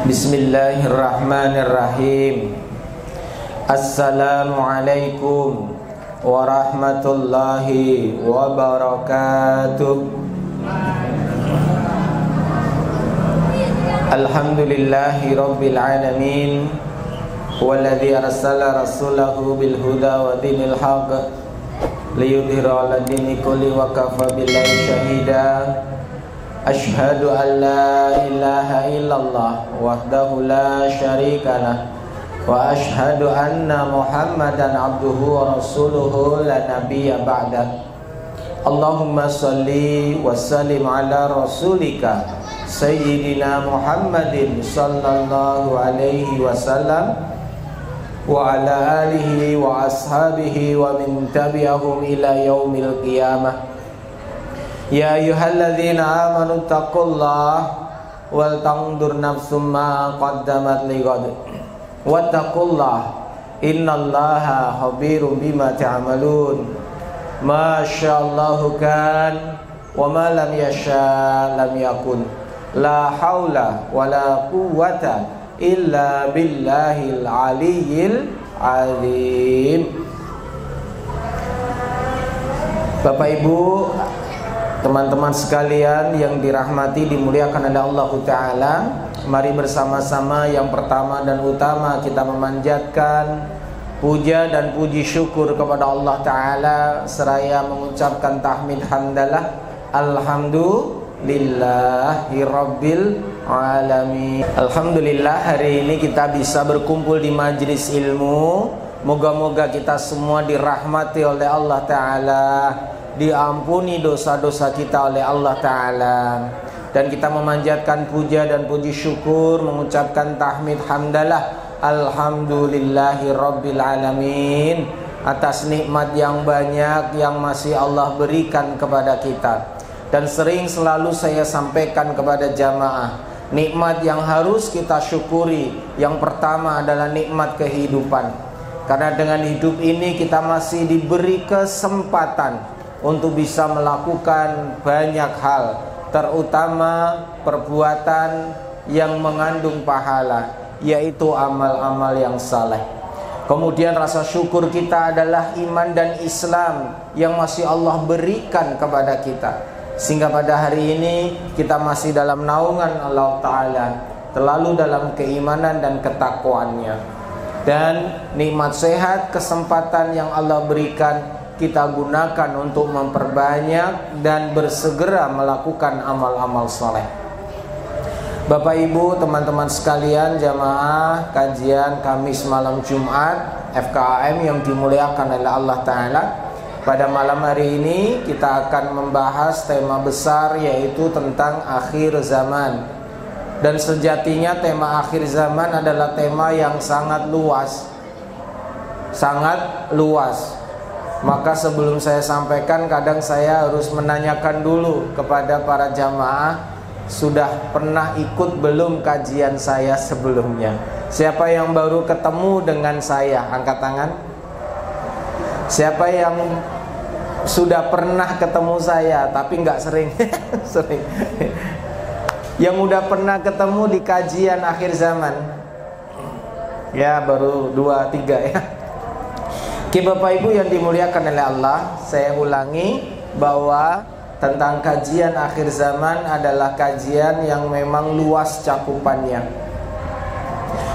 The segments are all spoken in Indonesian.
Bismillahirrahmanirrahim. Assalamualaikum warahmatullahi wabarakatuh. Alhamdulillahi rabbil alamin, walladzi arsala rasulahu bil huda wa dinil haqq liyudhhira 'ala dini kulli wa kafa billahi syahida. Asyhadu an la ilaha illallah wahdahu la syarikalah wa asyhadu anna Muhammadan abduhu wa rasuluhu la nabiyya ba'dah. Allahumma salli wa sallim ala rasulika Sayyidina Muhammadin sallallahu alaihi wasallam wa ala alihi wa ashabihi wa min tabi'ahum ila yaumil qiyamah. Ya ayyuhalladzina amanu taqullaha wal tanzur nafsum ma qaddamat lighad wattaqullaha innallaha khabirum bima ta'malun. Masyaallahu kan wa ma lam yasha lam yakun. La haula wala quwwata illa billahil aliyyil azim. Bapak Ibu, teman-teman sekalian yang dirahmati dimuliakan oleh Allah Ta'ala, mari bersama-sama yang pertama dan utama kita memanjatkan puja dan puji syukur kepada Allah Ta'ala seraya mengucapkan tahmid hamdalah alhamdulillahi rabbil alamin. Alhamdulillah, hari ini kita bisa berkumpul di majlis ilmu. Moga-moga kita semua dirahmati oleh Allah Ta'ala, diampuni dosa-dosa kita oleh Allah Ta'ala, dan kita memanjatkan puja dan puji syukur, mengucapkan tahmid hamdalah alhamdulillahi rabbil alamin atas nikmat yang banyak yang masih Allah berikan kepada kita. Dan sering selalu saya sampaikan kepada jamaah, nikmat yang harus kita syukuri yang pertama adalah nikmat kehidupan. Karena dengan hidup ini kita masih diberi kesempatan untuk bisa melakukan banyak hal, terutama perbuatan yang mengandung pahala, yaitu amal-amal yang saleh. Kemudian rasa syukur kita adalah iman dan Islam yang masih Allah berikan kepada kita, sehingga pada hari ini kita masih dalam naungan Allah Ta'ala, terlalu dalam keimanan dan ketakwaannya. Dan nikmat sehat, kesempatan yang Allah berikan kita gunakan untuk memperbanyak dan bersegera melakukan amal-amal soleh. Bapak Ibu, teman-teman sekalian, jamaah kajian Kamis malam Jumat FKAM yang dimuliakan oleh Allah Ta'ala, pada malam hari ini kita akan membahas tema besar, yaitu tentang akhir zaman. Dan sejatinya tema akhir zaman adalah tema yang sangat luas, sangat luas. Maka sebelum saya sampaikan, kadang saya harus menanyakan dulu kepada para jamaah, sudah pernah ikut belum kajian saya sebelumnya? Siapa yang baru ketemu dengan saya? Angkat tangan. Siapa yang sudah pernah ketemu saya tapi nggak sering? Sering. Yang udah pernah ketemu di kajian akhir zaman? Ya, baru 2-3 ya. Oke, Bapak Ibu yang dimuliakan oleh Allah, saya ulangi bahwa tentang kajian akhir zaman adalah kajian yang memang luas cakupannya.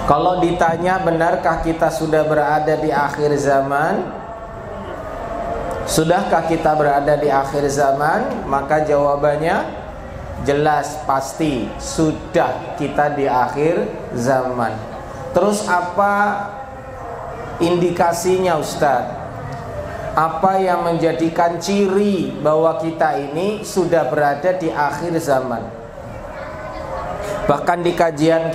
Kalau ditanya benarkah kita sudah berada di akhir zaman? Sudahkah kita berada di akhir zaman? Maka jawabannya jelas, pasti sudah kita di akhir zaman. Terus apa indikasinya, Ustaz? Apa yang menjadikan ciri bahwa kita ini sudah berada di akhir zaman? Bahkan di kajian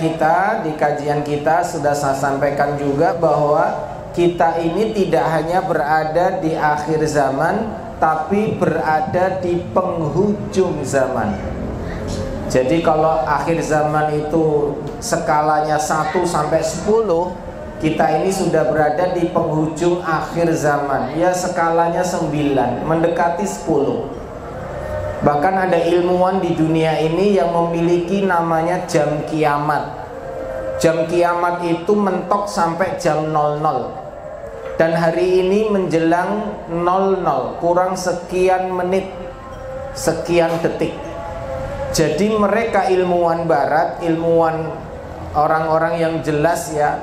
kita sudah saya sampaikan juga bahwa kita ini tidak hanya berada di akhir zaman, tapi berada di penghujung zaman. Jadi kalau akhir zaman itu skalanya 1 sampai 10, kita ini sudah berada di penghujung akhir zaman. Ya, skalanya 9, mendekati 10. Bahkan ada ilmuwan di dunia ini yang memiliki namanya jam kiamat. Jam kiamat itu mentok sampai jam 00. Dan hari ini menjelang 00 kurang sekian menit, sekian detik. Jadi mereka ilmuwan barat, ilmuwan orang-orang yang jelas ya,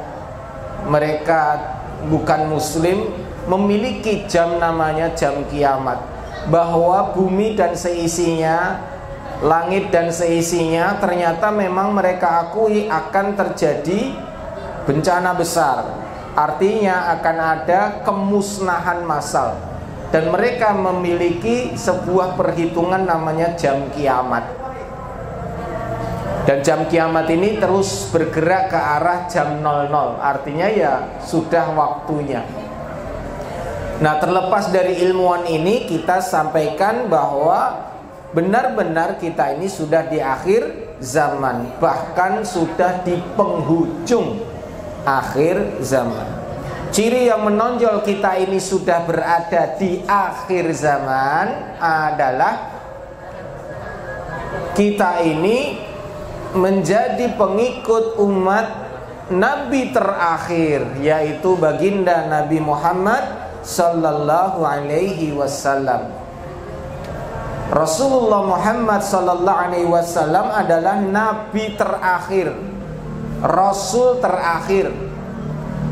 mereka bukan muslim, memiliki jam namanya jam kiamat, bahwa bumi dan seisinya, langit dan seisinya ternyata memang mereka akui akan terjadi bencana besar. Artinya akan ada kemusnahan massal. Dan mereka memiliki sebuah perhitungan namanya jam kiamat. Dan jam kiamat ini terus bergerak ke arah jam 00. Artinya ya sudah waktunya. Nah, terlepas dari ilmuwan ini, kita sampaikan bahwa benar-benar kita ini sudah di akhir zaman, bahkan sudah di penghujung akhir zaman. Ciri yang menonjol kita ini sudah berada di akhir zaman adalah kita ini menjadi pengikut umat Nabi terakhir, yaitu baginda Nabi Muhammad sallallahu alaihi wasallam. Rasulullah Muhammad sallallahu alaihi wasallam adalah nabi terakhir, rasul terakhir,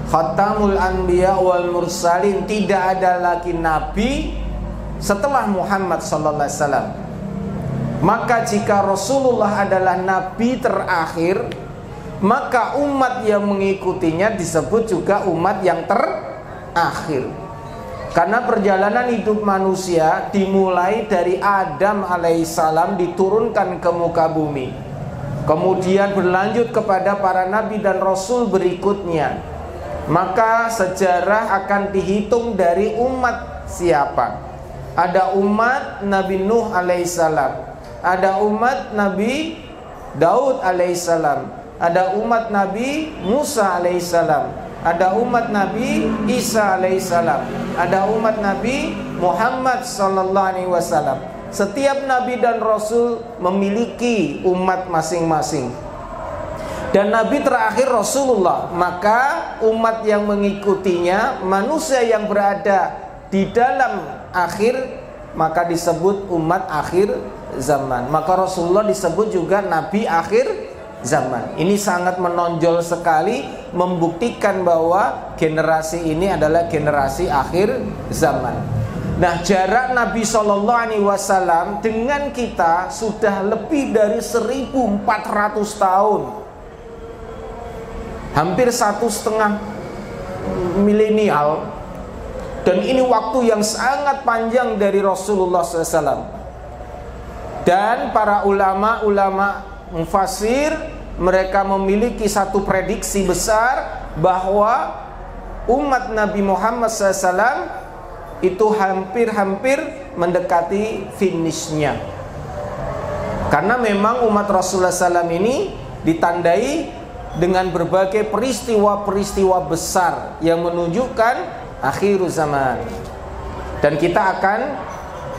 khatamul anbiya wal mursalin. Tidak ada lagi nabi setelah Muhammad sallallahu alaihi wasallam. Maka jika Rasulullah adalah nabi terakhir, maka umat yang mengikutinya disebut juga umat yang terakhir. Karena perjalanan hidup manusia dimulai dari Adam alaihissalam diturunkan ke muka bumi, kemudian berlanjut kepada para nabi dan rasul berikutnya. Maka sejarah akan dihitung dari umat siapa. Ada umat Nabi Nuh alaihissalam, ada umat Nabi Daud alaihissalam, ada umat Nabi Musa alaihissalam, ada umat Nabi Isa alaihissalam, ada umat Nabi Muhammad sallallahu alaihi wasallam. Setiap nabi dan rasul memiliki umat masing-masing. Dan nabi terakhir Rasulullah, maka umat yang mengikutinya, manusia yang berada di dalam akhir, maka disebut umat akhir zaman. Maka Rasulullah disebut juga nabi akhir zaman. Ini sangat menonjol sekali, membuktikan bahwa generasi ini adalah generasi akhir zaman. Nah, jarak Nabi Shallallahu Alaihi Wasallam dengan kita sudah lebih dari 1400 tahun, hampir 1,5 milenial. Dan ini waktu yang sangat panjang dari Rasulullah SAW. Dan para ulama mufassir, mereka memiliki satu prediksi besar bahwa umat Nabi Muhammad SAW itu hampir mendekati finishnya. Karena memang umat Rasulullah SAW ini ditandai dengan berbagai peristiwa-peristiwa besar yang menunjukkan akhir zaman. Dan kita akan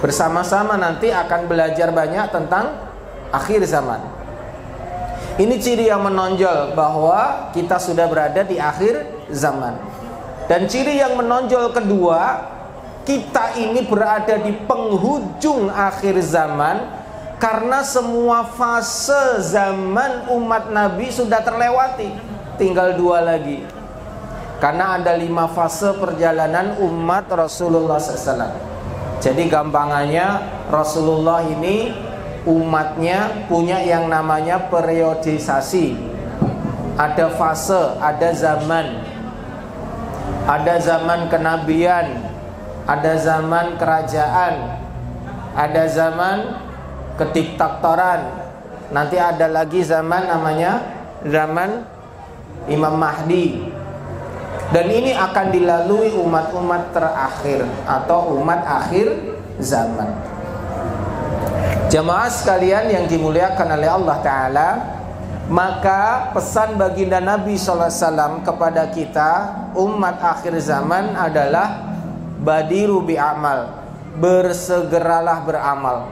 bersama-sama nanti akan belajar banyak tentang akhir zaman. Ini ciri yang menonjol bahwa kita sudah berada di akhir zaman. Dan ciri yang menonjol kedua, kita ini berada di penghujung akhir zaman, karena semua fase zaman umat Nabi sudah terlewati. Tinggal 2 lagi. Karena ada 5 fase perjalanan umat Rasulullah SAW. Jadi gampangannya, Rasulullah ini umatnya punya yang namanya periodisasi. Ada fase, ada zaman. Ada zaman kenabian, ada zaman kerajaan, ada zaman kediktatoran. Nanti ada lagi zaman namanya zaman Imam Mahdi. Dan ini akan dilalui umat-umat terakhir atau umat akhir zaman. Jamaah sekalian yang dimuliakan oleh Allah Ta'ala, maka pesan baginda Nabi SAW kepada kita umat akhir zaman adalah badiru bi'amal, bersegeralah beramal.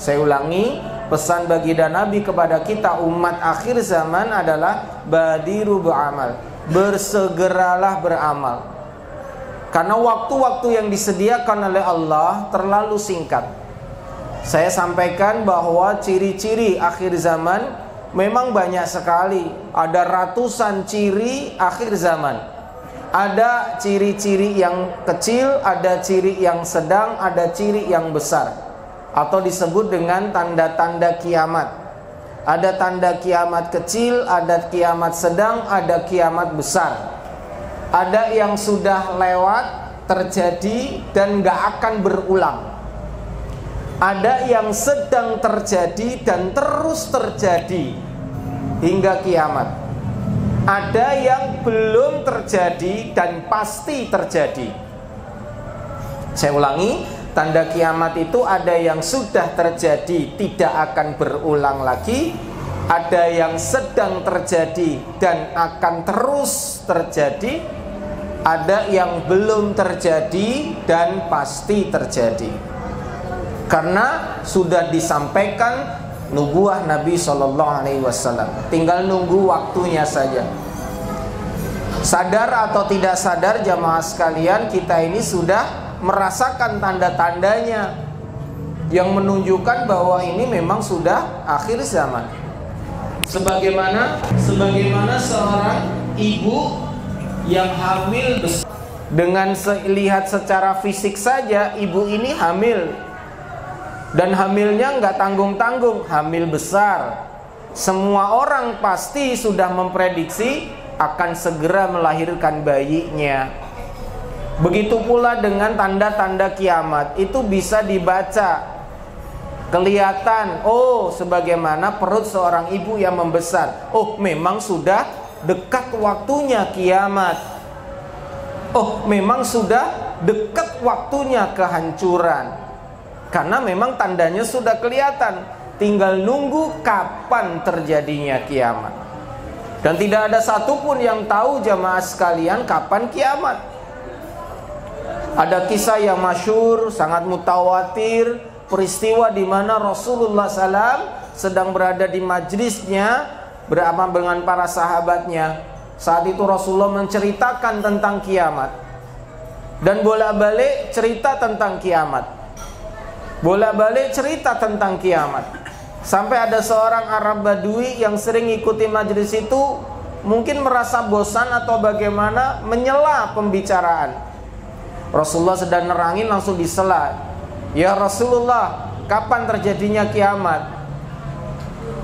Saya ulangi, pesan baginda Nabi kepada kita umat akhir zaman adalah badiru beramal, bersegeralah beramal. Karena waktu-waktu yang disediakan oleh Allah terlalu singkat. Saya sampaikan bahwa ciri-ciri akhir zaman memang banyak sekali. Ada ratusan ciri akhir zaman. Ada ciri-ciri yang kecil, ada ciri yang sedang, ada ciri yang besar, atau disebut dengan tanda-tanda kiamat. Ada tanda kiamat kecil, ada kiamat sedang, ada kiamat besar. Ada yang sudah lewat, terjadi dan gak akan berulang. Ada yang sedang terjadi dan terus terjadi hingga kiamat. Ada yang belum terjadi dan pasti terjadi. Saya ulangi, tanda kiamat itu ada yang sudah terjadi tidak akan berulang lagi, ada yang sedang terjadi dan akan terus terjadi, ada yang belum terjadi dan pasti terjadi. Karena sudah disampaikan nubuah Nabi SAW, tinggal nunggu waktunya saja. Sadar atau tidak sadar jamaah sekalian, kita ini sudah merasakan tanda-tandanya yang menunjukkan bahwa ini memang sudah akhir zaman. Sebagaimana seorang ibu yang hamil besar, dengan lihat secara fisik saja ibu ini hamil, dan hamilnya nggak tanggung-tanggung, hamil besar. Semua orang pasti sudah memprediksi akan segera melahirkan bayinya. Begitu pula dengan tanda-tanda kiamat, itu bisa dibaca, kelihatan. Oh, sebagaimana perut seorang ibu yang membesar. Oh, memang sudah dekat waktunya kiamat. Oh, memang sudah dekat waktunya kehancuran. Karena memang tandanya sudah kelihatan, tinggal nunggu kapan terjadinya kiamat. Dan tidak ada satupun yang tahu jamaah sekalian kapan kiamat. Ada kisah yang masyhur, sangat mutawatir, peristiwa di mana Rasulullah SAW sedang berada di majlisnya bersama dengan para sahabatnya. Saat itu Rasulullah menceritakan tentang kiamat, dan bolak-balik cerita tentang kiamat, bolak-balik cerita tentang kiamat. Sampai ada seorang Arab Badui yang sering ikuti majlis itu mungkin merasa bosan atau bagaimana, menyela pembicaraan. Rasulullah sedang nerangin, langsung disela. Ya Rasulullah, kapan terjadinya kiamat?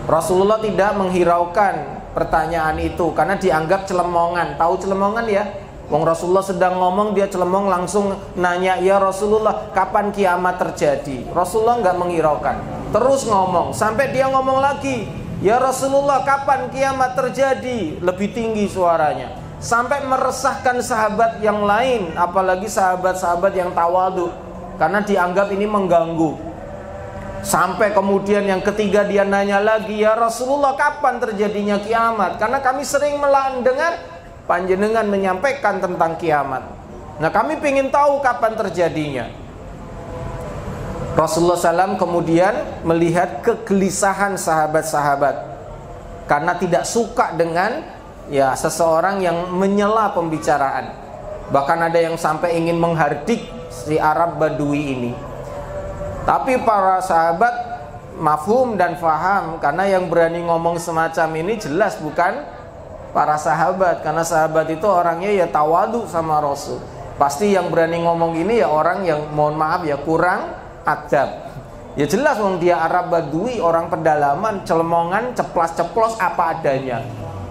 Rasulullah tidak menghiraukan pertanyaan itu karena dianggap celemongan. Tahu celemongan ya? Wong Rasulullah sedang ngomong, dia celemong, langsung nanya, ya Rasulullah, kapan kiamat terjadi? Rasulullah nggak menghiraukan, terus ngomong sampai dia ngomong lagi, ya Rasulullah, kapan kiamat terjadi? Lebih tinggi suaranya, sampai meresahkan sahabat yang lain, apalagi sahabat-sahabat yang tawadhu, karena dianggap ini mengganggu. Sampai kemudian yang ketiga dia nanya lagi, ya Rasulullah, kapan terjadinya kiamat? Karena kami sering mendengar panjenengan menyampaikan tentang kiamat. Nah, kami ingin tahu kapan terjadinya. Rasulullah SAW kemudian melihat kegelisahan sahabat-sahabat karena tidak suka dengan seseorang yang menyela pembicaraan. Bahkan ada yang sampai ingin menghardik si Arab Badui ini. Tapi para sahabat mafhum dan faham, karena yang berani ngomong semacam ini jelas bukan para sahabat, karena sahabat itu orangnya ya tawadhu sama Rasul. Pasti yang berani ngomong ini ya orang yang mohon maaf ya kurang adab. Ya jelas wong dia Arab Badui, orang pedalaman, celemongan, ceplas-ceplos apa adanya.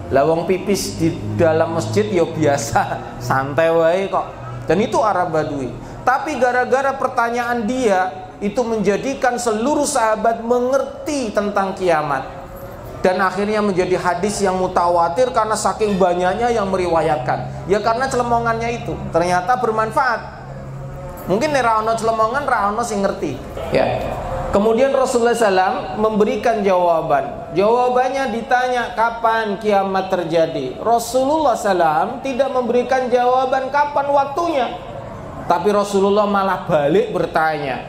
Lawang pipis di dalam masjid ya biasa, santai wae kok. Dan itu Arab Badui. Tapi gara-gara pertanyaan dia itu menjadikan seluruh sahabat mengerti tentang kiamat. Dan akhirnya menjadi hadis yang mutawatir karena saking banyaknya yang meriwayatkan. Ya karena celemongannya itu ternyata bermanfaat. Mungkin ra ono celemongan, ra ono sing ngerti. Ya. Kemudian Rasulullah SAW memberikan jawaban. Jawabannya ditanya kapan kiamat terjadi. Rasulullah SAW tidak memberikan jawaban kapan waktunya, tapi Rasulullah malah balik bertanya.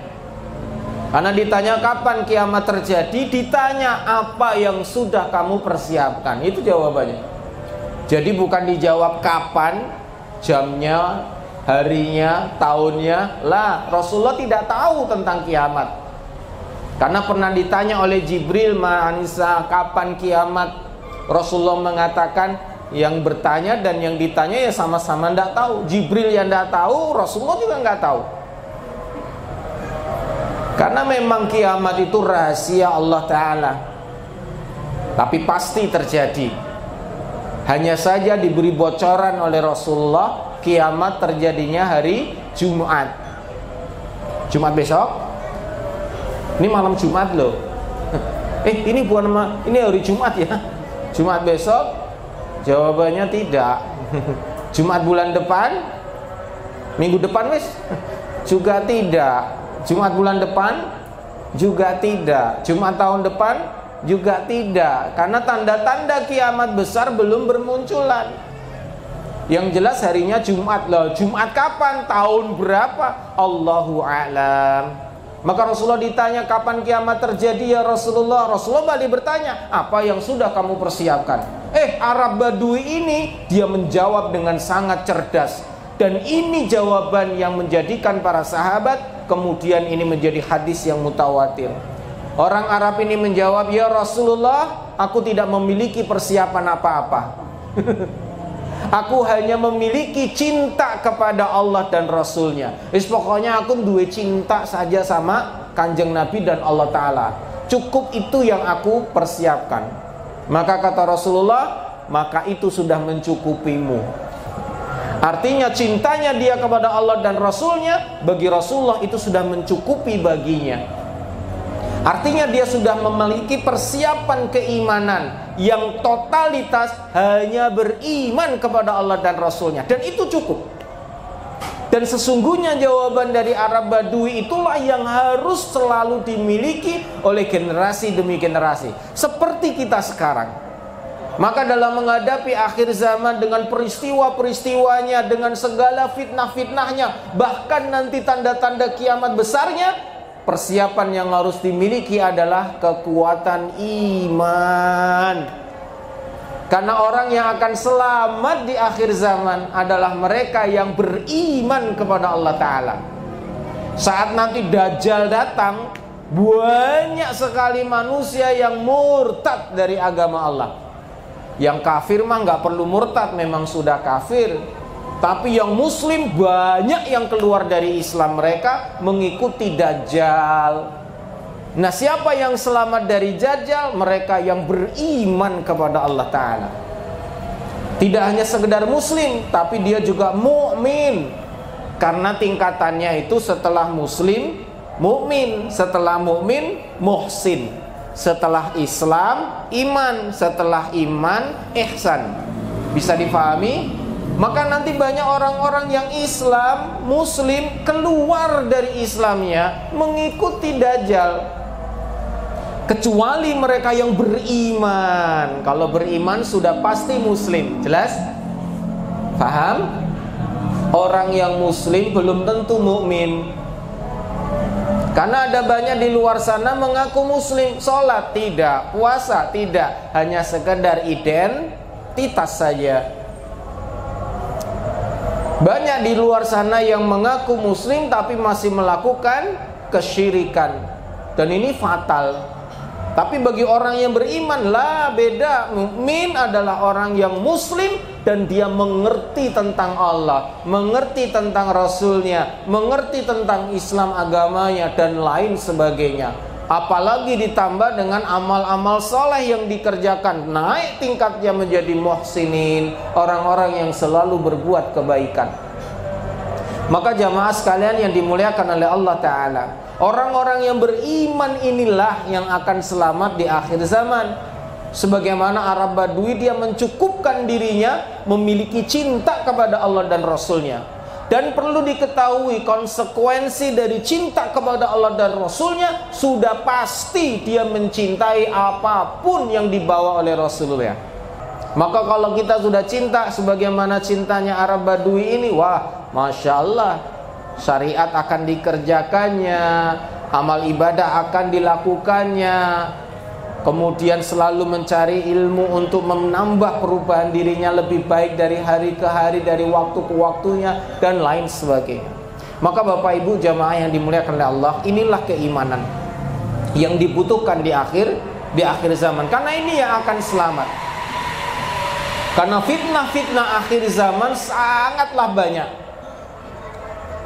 Karena ditanya kapan kiamat terjadi, ditanya apa yang sudah kamu persiapkan. Itu jawabannya. Jadi bukan dijawab kapan, jamnya, harinya, tahunnya. Lah, Rasulullah tidak tahu tentang kiamat. Karena pernah ditanya oleh Jibril, "Ma'anisa, kapan kiamat?" Rasulullah mengatakan, yang bertanya dan yang ditanya ya sama-sama tidak tahu. Jibril yang tidak tahu, Rasulullah juga nggak tahu. Karena memang kiamat itu rahasia Allah Ta'ala, tapi pasti terjadi. Hanya saja diberi bocoran oleh Rasulullah, kiamat terjadinya hari Jumat. Jumat besok. Ini malam Jumat loh. Ini bukan ini hari Jumat ya. Jumat besok. Jawabannya tidak. Jumat bulan depan, minggu depan wis juga tidak. Jumat bulan depan juga tidak. Jumat tahun depan juga tidak. Karena tanda-tanda kiamat besar belum bermunculan. Yang jelas harinya Jumat loh. Jumat kapan? Tahun berapa? Allahu a'lam. Maka Rasulullah ditanya kapan kiamat terjadi ya Rasulullah. Rasulullah balik bertanya, apa yang sudah kamu persiapkan? Arab Badui ini dia menjawab dengan sangat cerdas. Dan ini jawaban yang menjadikan para sahabat kemudian ini menjadi hadis yang mutawatir. Orang Arab ini menjawab, ya Rasulullah, aku tidak memiliki persiapan apa-apa. Aku hanya memiliki cinta kepada Allah dan Rasulnya. Pokoknya aku duwe cinta saja sama Kanjeng Nabi dan Allah Ta'ala. Cukup itu yang aku persiapkan. Maka kata Rasulullah, maka itu sudah mencukupimu. Artinya cintanya dia kepada Allah dan Rasulnya, bagi Rasulullah itu sudah mencukupi baginya. Artinya dia sudah memiliki persiapan keimanan yang totalitas hanya beriman kepada Allah dan Rasulnya. Dan itu cukup. Dan sesungguhnya jawaban dari Arab Badui itulah yang harus selalu dimiliki oleh generasi demi generasi. Seperti kita sekarang. Maka dalam menghadapi akhir zaman dengan peristiwa-peristiwanya, dengan segala fitnah-fitnahnya, bahkan nanti tanda-tanda kiamat besarnya, persiapan yang harus dimiliki adalah kekuatan iman. Karena orang yang akan selamat di akhir zaman adalah mereka yang beriman kepada Allah Ta'ala. Saat nanti Dajjal datang, banyak sekali manusia yang murtad dari agama Allah. Yang kafir mah nggak perlu murtad, memang sudah kafir. Tapi yang muslim banyak yang keluar dari Islam, mereka mengikuti Dajjal. Nah, siapa yang selamat dari Dajjal? Mereka yang beriman kepada Allah Ta'ala. Tidak hanya sekedar muslim, tapi dia juga mukmin. Karena tingkatannya itu setelah muslim, mukmin, setelah mukmin, muhsin. Setelah Islam, iman. Setelah iman, ihsan. Bisa difahami? Maka nanti banyak orang-orang yang Islam, muslim, keluar dari Islamnya, mengikuti Dajjal. Kecuali mereka yang beriman. Kalau beriman sudah pasti muslim. Jelas? Paham? Orang yang muslim belum tentu mukmin. Karena ada banyak di luar sana mengaku muslim, sholat tidak, puasa tidak, hanya sekedar identitas saja. Banyak di luar sana yang mengaku muslim tapi masih melakukan kesyirikan. Dan ini fatal. Tapi bagi orang yang beriman, lah beda. Mukmin adalah orang yang muslim dan dia mengerti tentang Allah, mengerti tentang Rasulnya, mengerti tentang Islam agamanya dan lain sebagainya. Apalagi ditambah dengan amal-amal soleh yang dikerjakan, naik tingkatnya menjadi muhsinin, orang-orang yang selalu berbuat kebaikan. Maka jamaah sekalian yang dimuliakan oleh Allah Ta'ala, orang-orang yang beriman inilah yang akan selamat di akhir zaman. Sebagaimana Arab Badui, dia mencukupkan dirinya memiliki cinta kepada Allah dan Rasulnya. Dan perlu diketahui konsekuensi dari cinta kepada Allah dan Rasulnya, sudah pasti dia mencintai apapun yang dibawa oleh Rasulullah. Maka kalau kita sudah cinta sebagaimana cintanya Arab Badui ini, wah, Masya Allah, syariat akan dikerjakannya, amal ibadah akan dilakukannya, kemudian selalu mencari ilmu untuk menambah perubahan dirinya lebih baik dari hari ke hari, dari waktu ke waktunya, dan lain sebagainya. Maka Bapak Ibu jamaah yang dimuliakan oleh Allah, inilah keimanan yang dibutuhkan di akhir zaman, karena ini yang akan selamat. Karena fitnah-fitnah akhir zaman sangatlah banyak,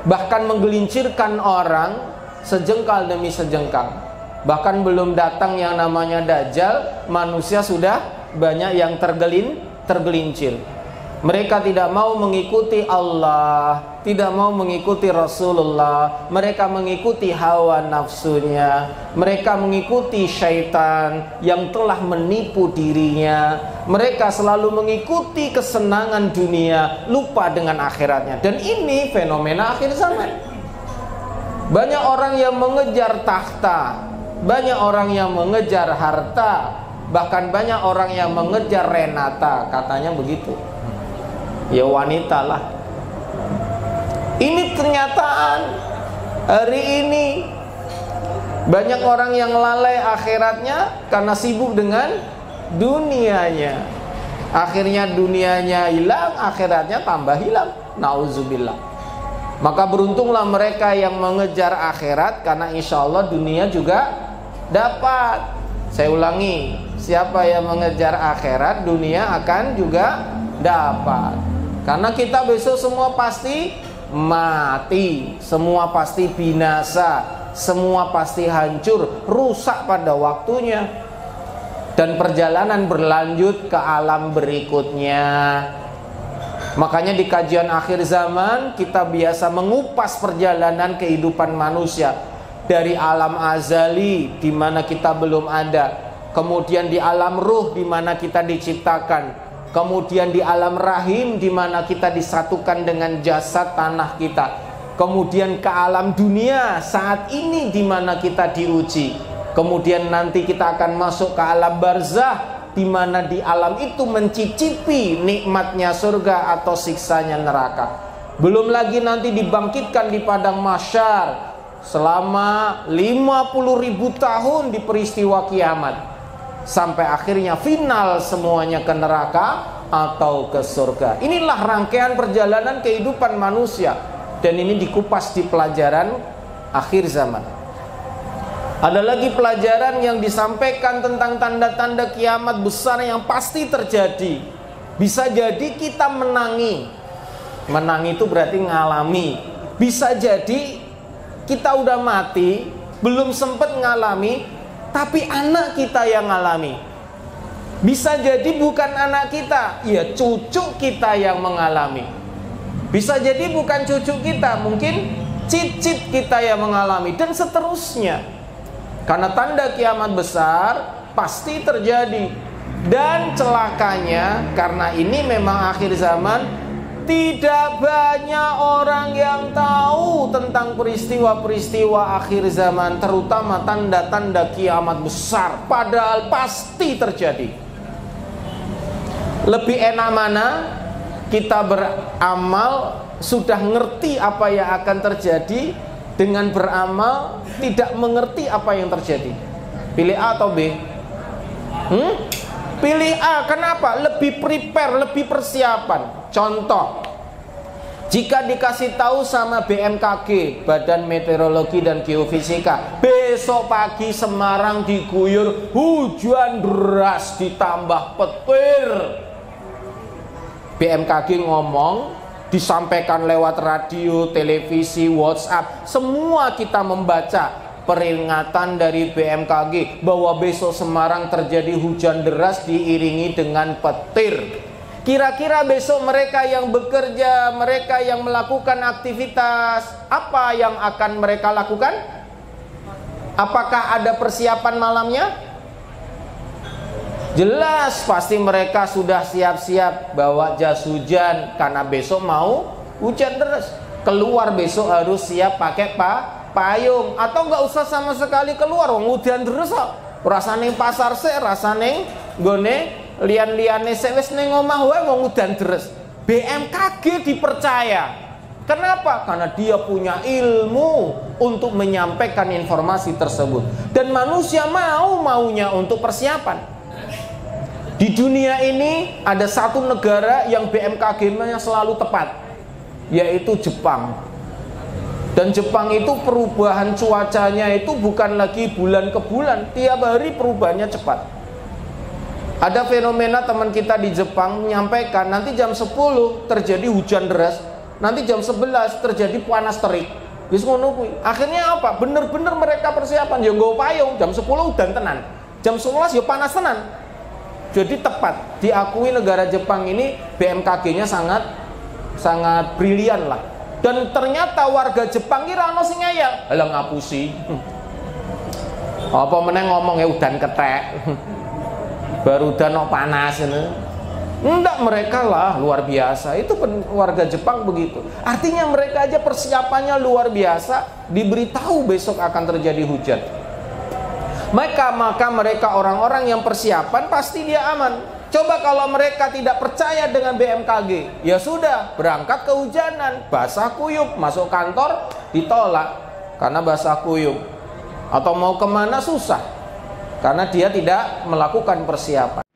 bahkan menggelincirkan orang sejengkal demi sejengkal. Bahkan belum datang yang namanya Dajjal, manusia sudah banyak yang tergelincir. Mereka tidak mau mengikuti Allah, tidak mau mengikuti Rasulullah. Mereka mengikuti hawa nafsunya, mereka mengikuti syaitan yang telah menipu dirinya. Mereka selalu mengikuti kesenangan dunia, lupa dengan akhiratnya. Dan ini fenomena akhir zaman. Banyak orang yang mengejar takhta, banyak orang yang mengejar harta, bahkan banyak orang yang mengejar Renata, katanya begitu. Ya wanita lah. Ini kenyataan hari ini. Banyak orang yang lalai akhiratnya karena sibuk dengan dunianya. Akhirnya dunianya hilang, akhiratnya tambah hilang. Nauzubillah. Maka beruntunglah mereka yang mengejar akhirat, karena insya Allah dunia juga dapat. Saya ulangi, siapa yang mengejar akhirat, dunia akan juga dapat. Karena kita besok semua pasti mati, semua pasti binasa, semua pasti hancur, rusak pada waktunya. Dan perjalanan berlanjut ke alam berikutnya. Makanya di kajian akhir zaman kita biasa mengupas perjalanan kehidupan manusia dari alam azali di mana kita belum ada, kemudian di alam ruh di mana kita diciptakan, kemudian di alam rahim di mana kita disatukan dengan jasad tanah kita, kemudian ke alam dunia saat ini di mana kita diuji, kemudian nanti kita akan masuk ke alam barzah di mana di alam itu mencicipi nikmatnya surga atau siksanya neraka. Belum lagi nanti dibangkitkan di padang mahsyar selama 50.000 tahun di peristiwa kiamat, sampai akhirnya final semuanya ke neraka atau ke surga. Inilah rangkaian perjalanan kehidupan manusia, dan ini dikupas di pelajaran akhir zaman. Ada lagi pelajaran yang disampaikan tentang tanda-tanda kiamat besar yang pasti terjadi. Bisa jadi kita menangi. Menangi itu berarti ngalami. Bisa jadi kita udah mati, belum sempat ngalami, tapi anak kita yang ngalami. Bisa jadi bukan anak kita, ya cucu kita yang mengalami. Bisa jadi bukan cucu kita, mungkin cicit kita yang mengalami, dan seterusnya. Karena tanda kiamat besar pasti terjadi. Dan celakanya, karena ini memang akhir zaman, tidak banyak orang yang tahu tentang peristiwa-peristiwa akhir zaman, terutama tanda-tanda kiamat besar, padahal pasti terjadi. Lebih enak mana kita beramal sudah ngerti apa yang akan terjadi, dengan beramal tidak mengerti apa yang terjadi? Pilih A atau B? Pilih A. Kenapa? Lebih prepare, lebih persiapan. Contoh, jika dikasih tahu sama BMKG, Badan Meteorologi dan Geofisika, besok pagi Semarang diguyur hujan deras ditambah petir. BMKG ngomong, disampaikan lewat radio, televisi, WhatsApp, semua kita membaca peringatan dari BMKG bahwa besok Semarang terjadi hujan deras diiringi dengan petir. Kira-kira besok mereka yang bekerja, mereka yang melakukan aktivitas, apa yang akan mereka lakukan? Apakah ada persiapan malamnya? Jelas pasti mereka sudah siap-siap bawa jas hujan, karena besok mau hujan deras. Keluar besok harus siap pakai payung, atau nggak usah sama sekali keluar, hujan deras kok. Rasane pasar sik, rasane nggone lian-liane sik wis ning omah wae wong udan deres. BMKG dipercaya Kenapa? Karena dia punya ilmu untuk menyampaikan informasi tersebut. Dan manusia maunya untuk persiapan. Di dunia ini ada satu negara yang BMKG-nya selalu tepat, yaitu Jepang. Dan Jepang itu perubahan cuacanya itu bukan lagi bulan ke bulan, tiap hari perubahannya cepat. Ada fenomena teman kita di Jepang menyampaikan nanti jam 10 terjadi hujan deras, nanti jam 11 terjadi panas terik. Wis ngono kuwi. Akhirnya apa? Bener-bener mereka persiapan ya nggo payung, jam 10 udan tenan. Jam 11 ya panas tenan. Jadi tepat. Diakui negara Jepang ini BMKG-nya sangat brilian lah. Dan ternyata warga Jepang ki ra ono sing ngeyel. Lah ngapusi. Apa meneh ngomong ya udan ketek. Baru udan kok panas ini. Enggak, mereka lah luar biasa. Itu warga Jepang begitu. Artinya mereka aja persiapannya luar biasa. Diberitahu besok akan terjadi hujan. Maka mereka orang-orang yang persiapan pasti dia aman. Coba kalau mereka tidak percaya dengan BMKG, ya sudah, berangkat kehujanan, basah kuyup, masuk kantor ditolak karena basah kuyup. Atau mau kemana susah karena dia tidak melakukan persiapan.